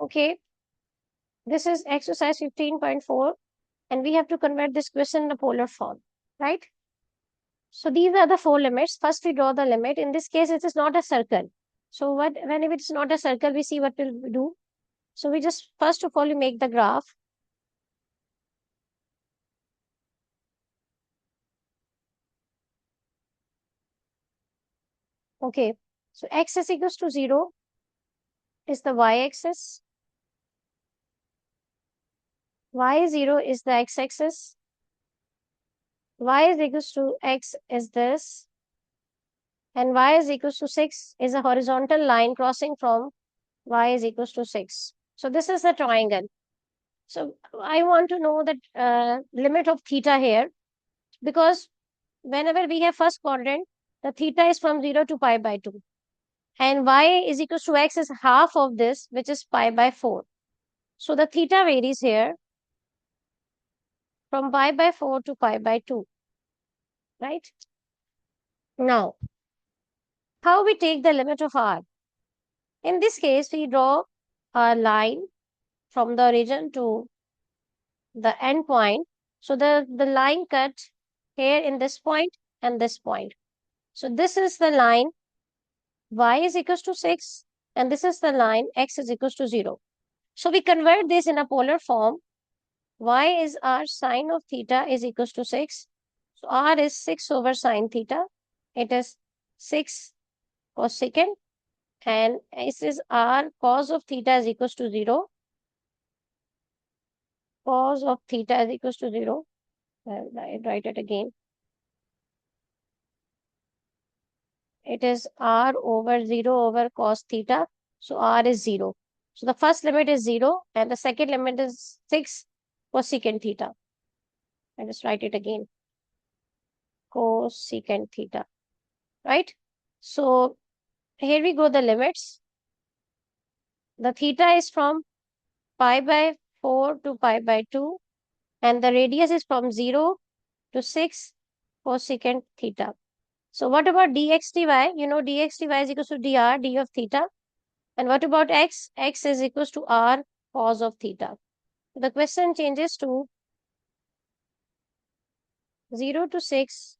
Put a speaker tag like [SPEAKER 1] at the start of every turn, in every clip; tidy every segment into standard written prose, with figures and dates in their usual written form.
[SPEAKER 1] Okay, this is exercise 15.4, and we have to convert this question in the polar form, right? So these are the four limits. First, we draw the limit. In this case, it is not a circle. So whenever it's not a circle, we see what we'll do. So we just, first of all, we make the graph. Okay, so x is equals to 0 is the y-axis. Y0 is the x-axis. Y is equals to x is this. And y is equals to 6 is a horizontal line crossing from y is equals to 6. So this is the triangle. So I want to know the limit of theta here, because whenever we have first quadrant, the theta is from 0 to pi by 2. And y is equals to x is half of this, which is pi by 4. So the theta varies here from pi by 4 to pi by 2, right? Now, how we take the limit of r? In this case, we draw a line from the origin to the end point. So the line cut here in this point and this point. So this is the line y is equals to 6, and this is the line x is equals to 0. So we convert this in a polar form. Y is r sine of theta is equals to 6. So r is 6 over sine theta. It is 6 cosecant, and this is r cos of theta is equals to 0. Cos of theta is equals to 0. I'll write it again. It is r over 0 over cos theta. So r is 0. So the first limit is 0, and the second limit is 6 cosecant theta. I just write it again. Cosecant theta, right? So here we go, the limits. The theta is from pi by 4 to pi by 2, and the radius is from 0 to 6 cosecant theta. So what about dx dy? You know dx dy is equals to dr d of theta. And what about x? X is equals to r cos of theta. The question changes to 0 to 6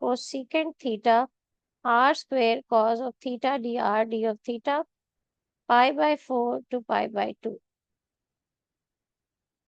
[SPEAKER 1] cosecant theta r square cos of theta dr d of theta pi by 4 to pi by 2.